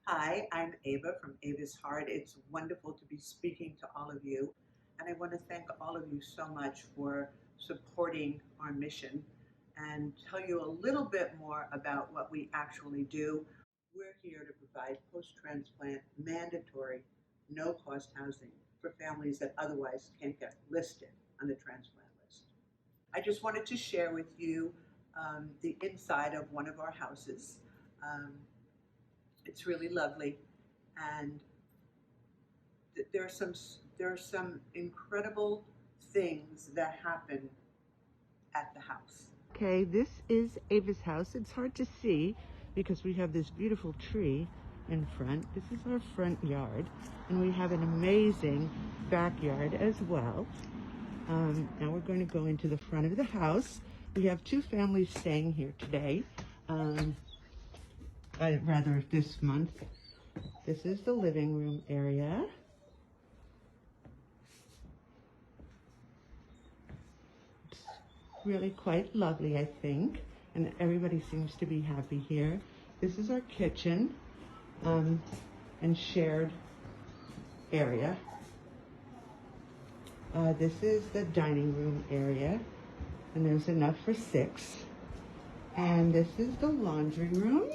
Hi, I'm Ava from Ava's Heart. It's wonderful to be speaking to all of you. And I want to thank all of you so much for supporting our mission and tell you a little bit more about what we actually do. We're here to provide post transplant mandatory, no cost housing for families that otherwise can't get listed on the transplant list. I just wanted to share with you the inside of one of our houses. Um, it's really lovely, and there are some incredible things that happen at the house. Okay, this is Ava's house. It's hard to see because we have this beautiful tree in front. This is our front yard, and we have an amazing backyard as well. Now we're going to go into the front of the house. We have two families staying here today. Rather this month. This is the living room area. Really quite lovely, I think, and everybody seems to be happy here. This is our kitchen and shared area. This is the dining room area, and there's enough for 6. And this is the laundry room,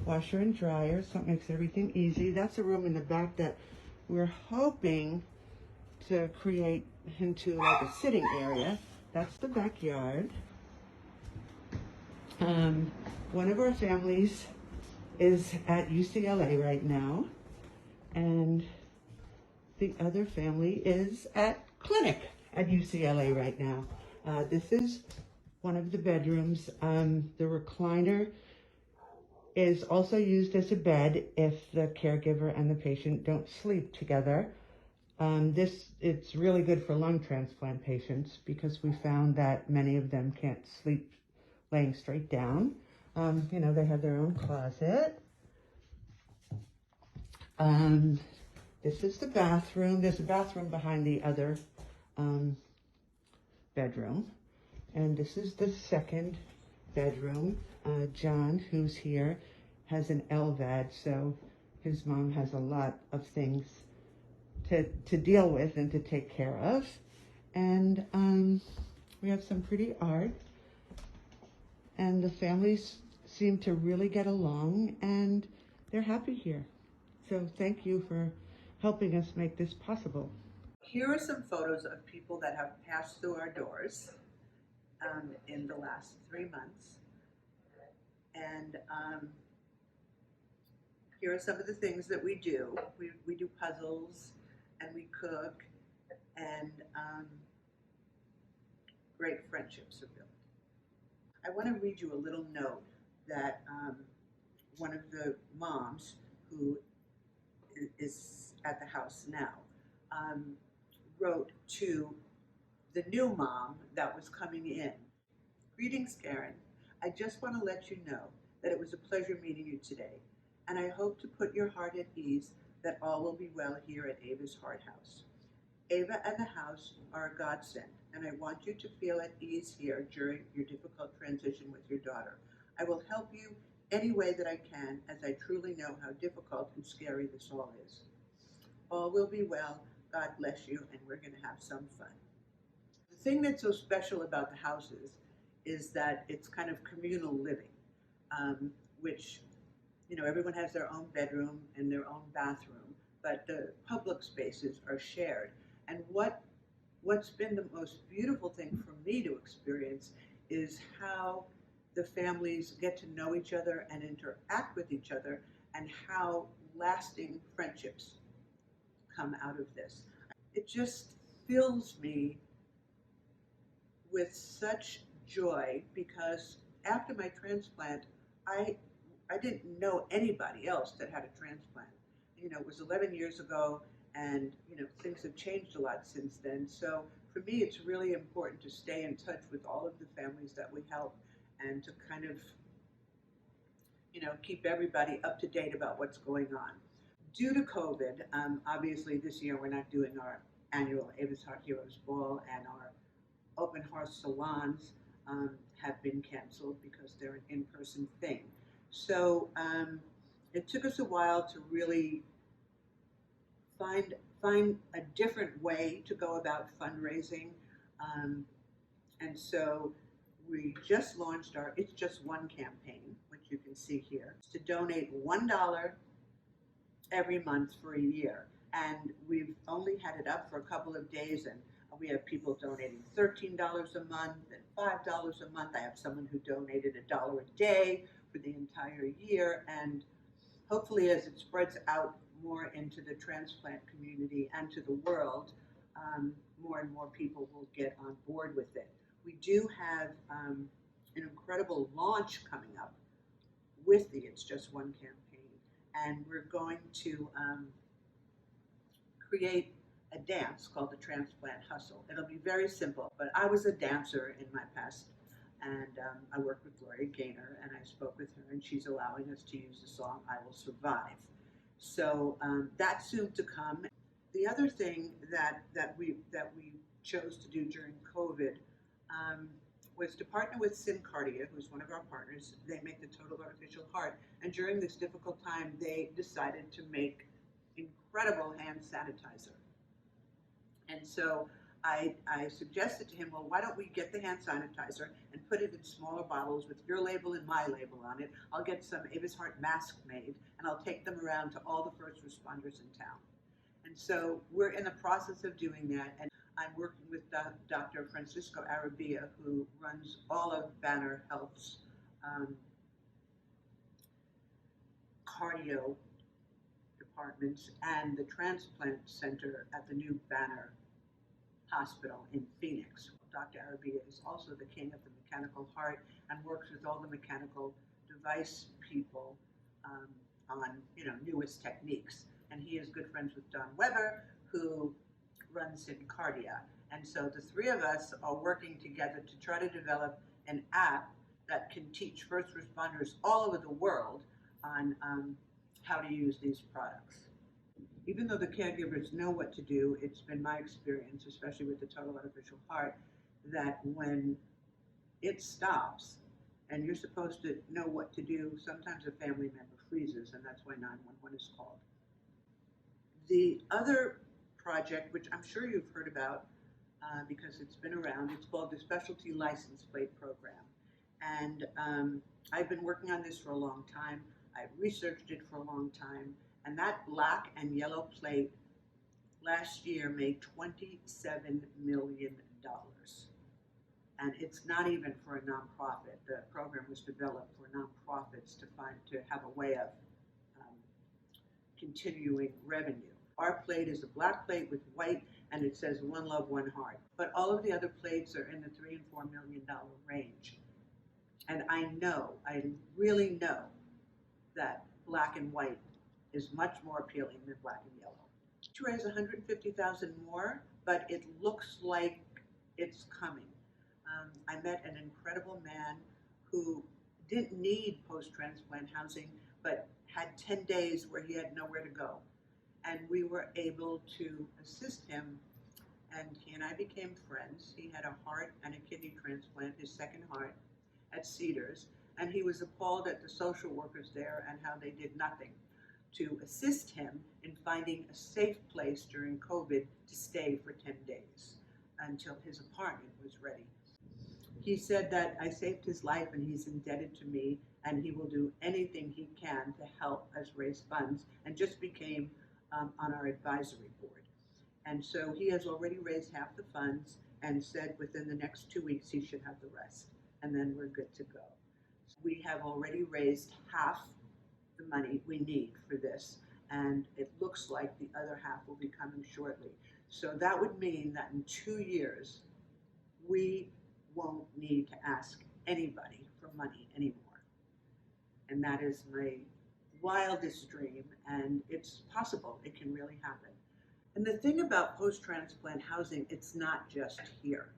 washer and dryer, so it makes everything easy. That's a room in the back that we're hoping to create into like a sitting area. That's the backyard. One of our families is at UCLA right now, and the other family is at clinic at UCLA right now. This is one of the bedrooms. The recliner is also used as a bed if the caregiver and the patient don't sleep together. It's really good for lung transplant patients because we found that many of them can't sleep laying straight down. They have their own closet. This is the bathroom. There's a bathroom behind the other bedroom. And this is the second bedroom. John, who's here, has an LVAD, so his mom has a lot of things to deal with and to take care of. And we have some pretty art. And the families seem to really get along, and they're happy here. So thank you for helping us make this possible. Here are some photos of people that have passed through our doors in the last 3 months. And here are some of the things that we do. We do puzzles, and we cook, and great friendships are built. I want to read you a little note that one of the moms who is at the house now wrote to the new mom that was coming in. Greetings, Karen. I just want to let you know that it was a pleasure meeting you today, and I hope to put your heart at ease that all will be well here at Ava's Heart House. Ava and the house are a godsend, and I want you to feel at ease here during your difficult transition with your daughter. I will help you any way that I can, as I truly know how difficult and scary this all is. All will be well. God bless you, and we're going to have some fun. The thing that's so special about the houses is that it's kind of communal living, which, everyone has their own bedroom and their own bathroom, but the public spaces are shared. And what's been the most beautiful thing for me to experience is how the families get to know each other and interact with each other, and how lasting friendships come out of this. It just fills me with such joy because after my transplant, I didn't know anybody else that had a transplant. It was 11 years ago, and things have changed a lot since then. So for me, it's really important to stay in touch with all of the families that we help, and to kind of keep everybody up to date about what's going on. Due to COVID, obviously this year we're not doing our annual Ava's Heart Heroes Ball, and our open heart salons have been canceled because they're an in-person thing. So It took us a while to really find find a different way to go about fundraising, um, and so we just launched our It's Just One campaign, which you can see here, to donate $1 every month for a year. And we've only had it up for a couple of days, and we have people donating $13 a month and $5 a month. I have someone who donated $1 a day for the entire year, and hopefully, as it spreads out more into the transplant community and to the world, more and more people will get on board with it. We do have an incredible launch coming up with the It's Just One campaign, and we're going to create a dance called the Transplant Hustle. It'll be very simple, but I was a dancer in my past, and I worked with Gloria Gaynor, and I spoke with her, and she's allowing us to use the song "I Will Survive." So that's soon to come. The other thing that we chose to do during COVID um, was to partner with Syncardia, who's one of our partners. They make the total artificial heart, and during this difficult time, they decided to make incredible hand sanitizer. And so I suggested to him, well, why don't we get the hand sanitizer and put it in smaller bottles with your label and my label on it? I'll get some Avis Heart masks made, and I'll take them around to all the first responders in town. And so we're in the process of doing that, and I'm working with Dr. Francisco Arabia, who runs all of Banner Health's cardio departments and the transplant center at the new Banner Hospital in Phoenix. Dr. Arabia is also the king of the mechanical heart and works with all the mechanical device people um, on newest techniques. And he is good friends with Don Weber, who runs Syncardia. And so the three of us are working together to try to develop an app that can teach first responders all over the world on how to use these products. Even though the caregivers know what to do, it's been my experience, especially with the total artificial heart, that when it stops and you're supposed to know what to do, sometimes a family member freezes, and that's why 911 is called. The other project, which I'm sure you've heard about because it's been around, it's called the Specialty License Plate Program. And I've been working on this for a long time. I've researched it for a long time. And that black and yellow plate last year made $27 million. And it's not even for a nonprofit. The program was developed for nonprofits to have a way of continuing revenue. Our plate is a black plate with white, and it says "One Love, One Heart." But all of the other plates are in the $3 and $4 million range. And I really know that black and white is much more appealing than black and yellow. To raise 150,000 more, but it looks like it's coming. I met an incredible man who didn't need post-transplant housing, but had 10 days where he had nowhere to go. And we were able to assist him, and he and I became friends. He had a heart and a kidney transplant, his second heart, at Cedars, and he was appalled at the social workers there and how they did nothing to assist him in finding a safe place during COVID to stay for 10 days until his apartment was ready. He said that I saved his life and he's indebted to me, and he will do anything he can to help us raise funds, and just became on our advisory board. And so he has already raised half the funds and said within the next 2 weeks he should have the rest, and then we're good to go. We have already raised half the money we need for this, and it looks like the other half will be coming shortly. So that would mean that in 2 years, we won't need to ask anybody for money anymore. And that is my wildest dream, and it's possible. It can really happen. And the thing about post-transplant housing, it's not just here.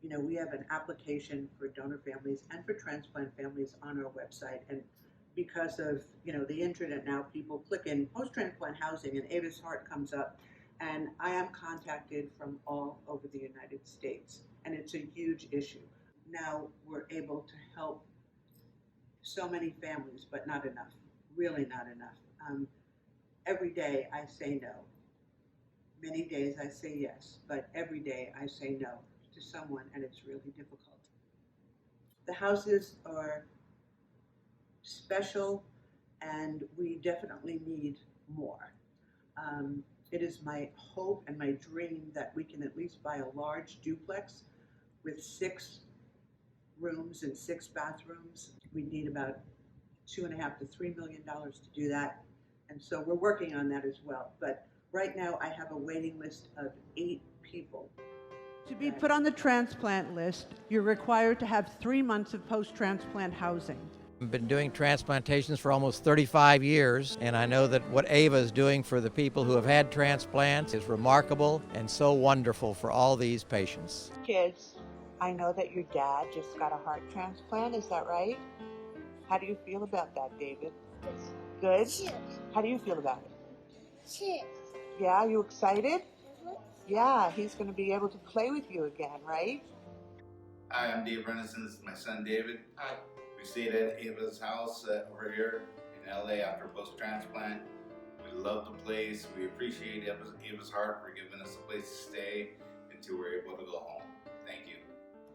We have an application for donor families and for transplant families on our website, and because of the internet now, people click in post-transplant housing and Avis Heart comes up, and I am contacted from all over the United States, and it's a huge issue. Now we're able to help so many families, but not enough. really not enough. Every day I say no. Many days I say yes, but every day I say no to someone, and it's really difficult. The houses are special, and we definitely need more. It is my hope and my dream that we can at least buy a large duplex with 6 rooms and 6 bathrooms. We need about $2.5 to $3 million to do that, and so we're working on that as well. But right now, I have a waiting list of 8 people. To be put on the transplant list, you're required to have 3 months of post-transplant housing. I've been doing transplantations for almost 35 years, and I know that what Ava is doing for the people who have had transplants is remarkable and so wonderful for all these patients. Kids, I know that your dad just got a heart transplant, is that right? How do you feel about that, David? Good? How do you feel about it? Yeah, you excited? Yeah, he's going to be able to play with you again, right? Hi, I'm Dave Renison. This is my son David. Hi. We stayed at Ava's house over here in LA after post-transplant. We love the place. We appreciate Ava's heart for giving us a place to stay until we're able to go home. Thank you.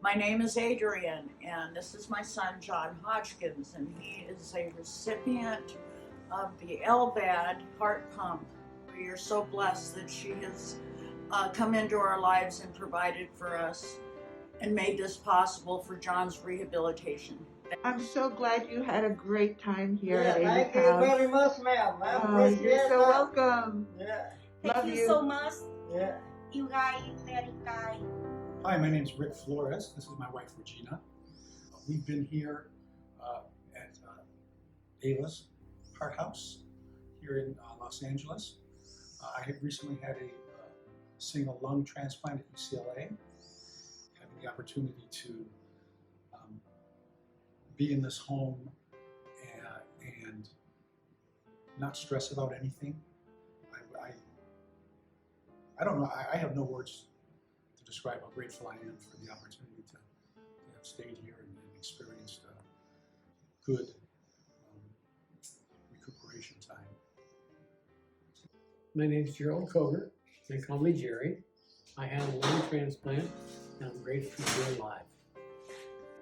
My name is Adrian, and this is my son John Hodgkins, and he is a recipient of the LVAD heart pump. We are so blessed that she has come into our lives and provided for us and made this possible for John's rehabilitation. I'm so glad you had a great time here at Ava's Thank you house. very much, ma'am. You're so welcome. Yeah. Love Thank you so much. Yeah. You guys very kind. Hi, my name is Rick Flores. This is my wife, Regina. We've been here at Ava's Heart House here in Los Angeles. I had recently had a single lung transplant at UCLA, having the opportunity to be in this home and not stress about anything. I don't know, I have no words to describe how grateful I am for the opportunity to have stayed here and experienced good recuperation time. My name is Gerald Koger. They call me Jerry. I had a lung transplant, and I'm grateful to be alive.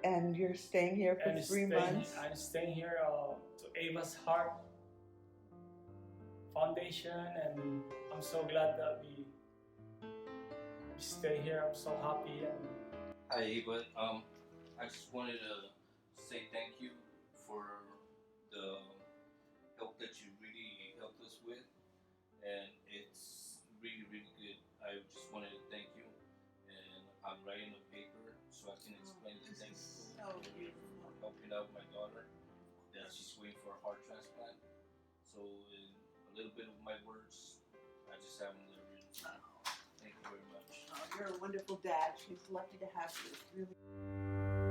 And you're staying here for 3 months? I'm staying here to Ava's Heart Foundation, and I'm so glad that we stay here. I'm so happy. And hi Ava, I just wanted to say thank you for the help that you really helped us with, and it's really good. I just wanted to thank you, and I'm writing a paper so I can explain the things helping out my daughter that she's waiting for a heart transplant. So in a little bit of my words, I just have a little bit. Thank you very much. Oh, you're a wonderful dad. She's lucky to have you. Really.